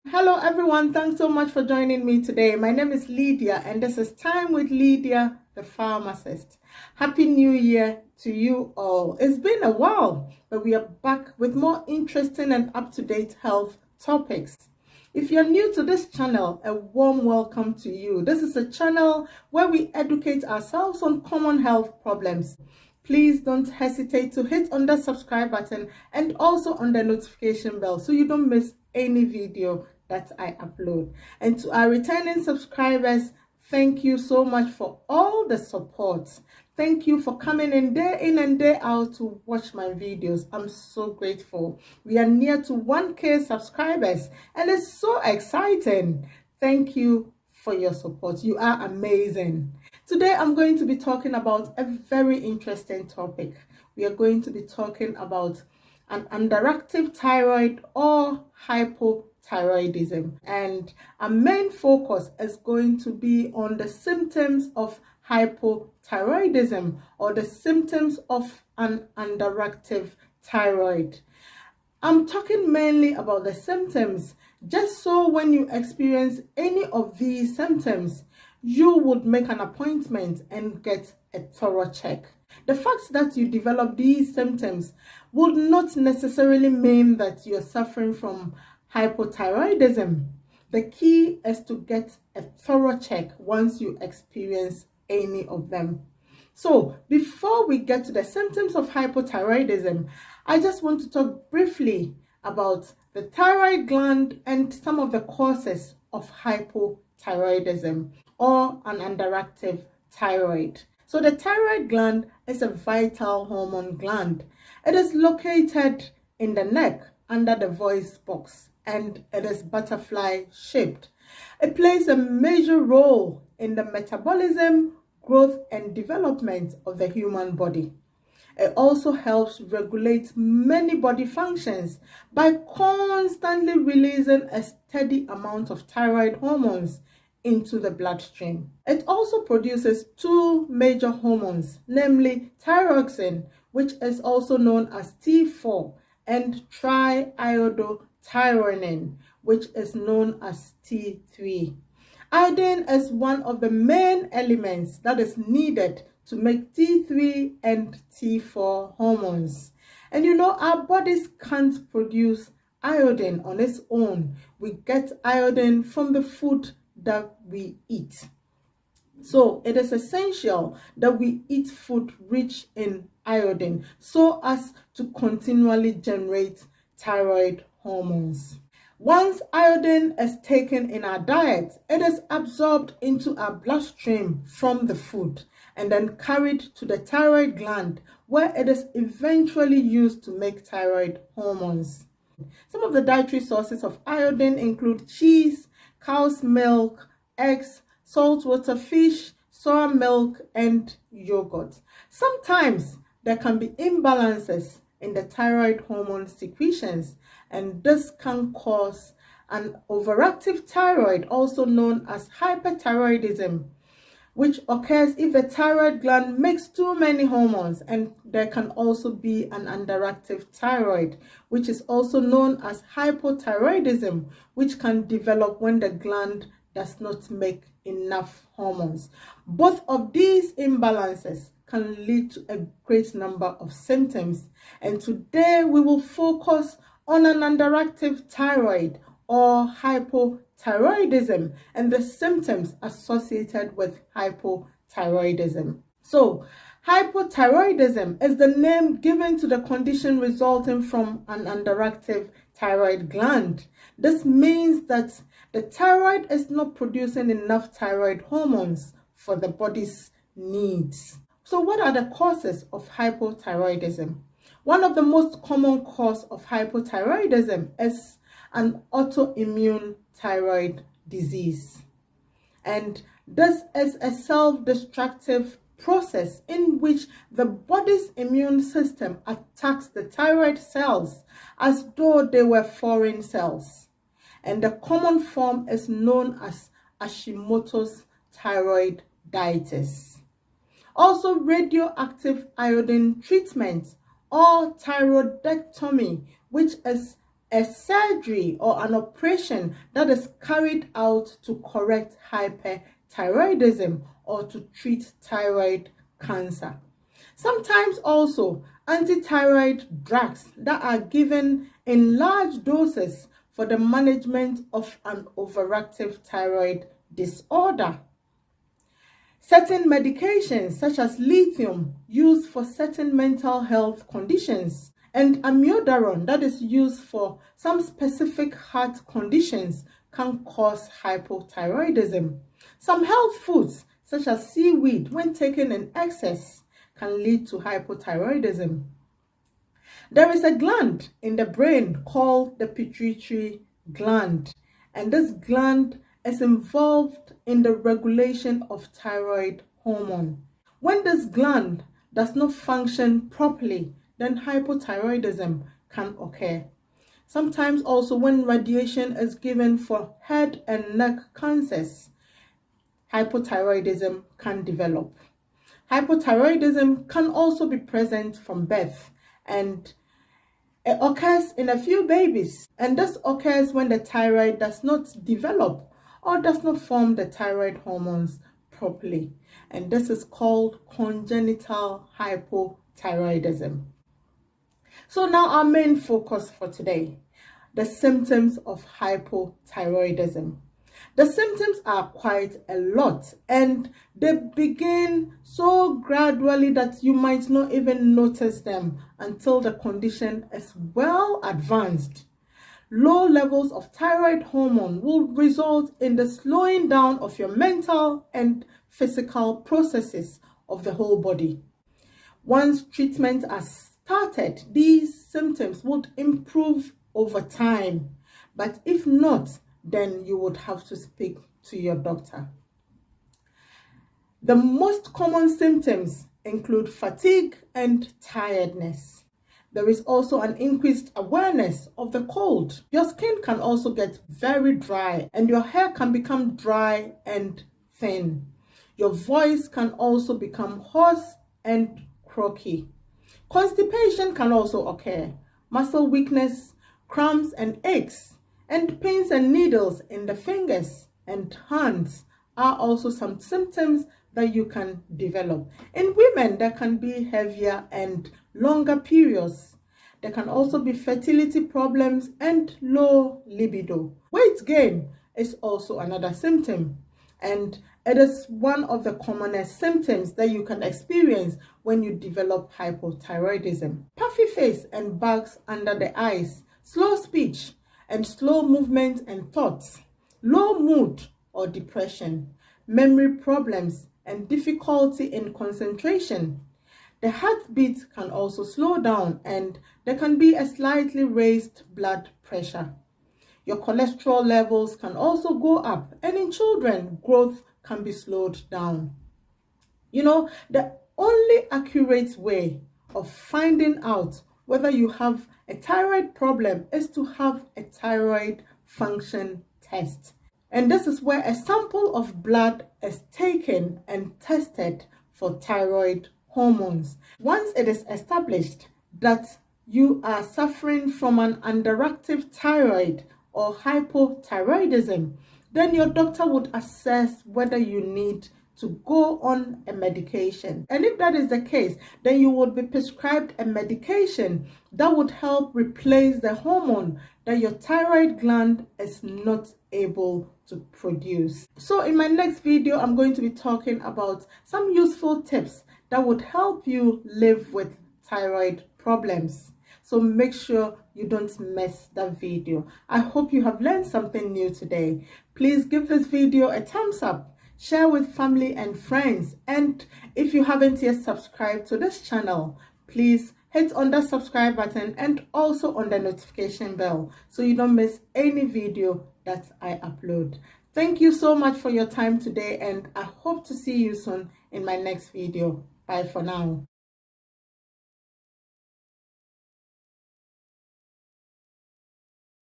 Hello everyone, thanks so much for joining me today. My name is Lydia and this is Time with Lydia, the pharmacist. Happy New Year to you all. It's been a while, but we are back with more interesting and up-to-date health topics. If you're new to this channel, a warm welcome to you. This is a channel where we educate ourselves on common health problems. Please don't hesitate to hit on the subscribe button and also on the notification bell so you don't miss any video that I upload. And to our returning subscribers, thank you so much for all the support. Thank you for coming in and day out to watch my videos. I'm so grateful. We are near to 1K subscribers and it's so exciting. Thank you for your support. You are amazing. Today I'm going to be talking about a very interesting topic. We are going to be talking about an underactive thyroid or hypothyroidism, and our main focus is going to be on the symptoms of hypothyroidism or the symptoms of an underactive thyroid. I'm talking mainly about the symptoms, just so when you experience any of these symptoms, you would make an appointment and get a thorough check. The fact that you develop these symptoms would not necessarily mean that you're suffering from hypothyroidism. The key is to get a thorough check once you experience any of them. So before we get to the symptoms of hypothyroidism, I just want to talk briefly about the thyroid gland and some of the causes of hypothyroidism or an underactive thyroid. So the thyroid gland is a vital hormone gland. It is located in the neck under the voice box and it is butterfly shaped. It plays a major role in the metabolism, growth and development of the human body. It also helps regulate many body functions by constantly releasing a steady amount of thyroid hormones into the bloodstream. It also produces two major hormones, namely thyroxine, which is also known as T4, and triiodothyronine, which is known as T3. Iodine is one of the main elements that is needed to make T3 and T4 hormones. And you know, our bodies can't produce iodine on its own. We get iodine from the food that we eat. So it is essential that we eat food rich in iodine so as to continually generate thyroid hormones. Once iodine is taken in our diet, it is absorbed into our bloodstream from the food and then carried to the thyroid gland, where it is eventually used to make thyroid hormones. Some of the dietary sources of iodine include cheese, cow's milk, eggs, saltwater fish, soy milk, and yogurt. Sometimes there can be imbalances in the thyroid hormone secretions, and this can cause an overactive thyroid, also known as hyperthyroidism, which occurs if the thyroid gland makes too many hormones. And there can also be an underactive thyroid, which is also known as hypothyroidism, which can develop when the gland does not make enough hormones. Both of these imbalances can lead to a great number of symptoms, and today we will focus on an underactive thyroid or hypothyroidism and the symptoms associated with hypothyroidism. So, hypothyroidism is the name given to the condition resulting from an underactive thyroid gland. This means that the thyroid is not producing enough thyroid hormones for the body's needs. So what are the causes of hypothyroidism? One of the most common causes of hypothyroidism is an autoimmune thyroid disease. And this is a self-destructive process in which the body's immune system attacks the thyroid cells as though they were foreign cells. And the common form is known as Hashimoto's thyroiditis. Also, radioactive iodine treatment or thyroidectomy, which is a surgery or an operation that is carried out to correct hyperthyroidism or to treat thyroid cancer. Sometimes also antithyroid drugs that are given in large doses for the management of an overactive thyroid disorder. Certain medications such as lithium used for certain mental health conditions, and amiodarone that is used for some specific heart conditions can cause hypothyroidism. Some health foods such as seaweed, when taken in excess, can lead to hypothyroidism. There is a gland in the brain called the pituitary gland, and this gland is involved in the regulation of thyroid hormone. When this gland does not function properly, then hypothyroidism can occur. Sometimes also when radiation is given for head and neck cancers, hypothyroidism can develop. Hypothyroidism can also be present from birth, and it occurs in a few babies, and this occurs when the thyroid does not develop or does not form the thyroid hormones properly, and this is called congenital hypothyroidism. So now our main focus for today, the symptoms of hypothyroidism. The symptoms are quite a lot, and they begin so gradually that you might not even notice them until the condition is well advanced. Low levels of thyroid hormone will result in the slowing down of your mental and physical processes of the whole body. Once treatment are started, these symptoms would improve over time, but if not, then you would have to speak to your doctor. The most common symptoms include fatigue and tiredness. There is also an increased awareness of the cold. Your skin can also get very dry, and your hair can become dry and thin. Your voice can also become hoarse and croaky. Constipation can also occur. Muscle weakness, cramps and aches, and pins and needles in the fingers and hands are also some symptoms that you can develop. In women, there can be heavier and longer periods. There can also be fertility problems and low libido. Weight gain is also another symptom, and it is one of the commonest symptoms that you can experience when you develop hypothyroidism. Puffy face and bags under the eyes, slow speech and slow movement and thoughts, low mood or depression, memory problems and difficulty in concentration. The heartbeat can also slow down, and there can be a slightly raised blood pressure. Your cholesterol levels can also go up, and in children, growth can be slowed down. The only accurate way of finding out whether you have a thyroid problem is to have a thyroid function test. And this is where a sample of blood is taken and tested for thyroid hormones. Once it is established that you are suffering from an underactive thyroid or hypothyroidism, then your doctor would assess whether you need to go on a medication. And if that is the case, then you would be prescribed a medication that would help replace the hormone that your thyroid gland is not able to produce. So in my next video, I'm going to be talking about some useful tips that would help you live with thyroid problems. So make sure you don't miss that video. I hope you have learned something new today. Please give this video a thumbs up, share with family and friends, and if you haven't yet subscribed to this channel, please hit on the subscribe button and also on the notification bell so you don't miss any video that I upload. Thank you so much for your time today, and I hope to see you soon in my next video. Bye for now.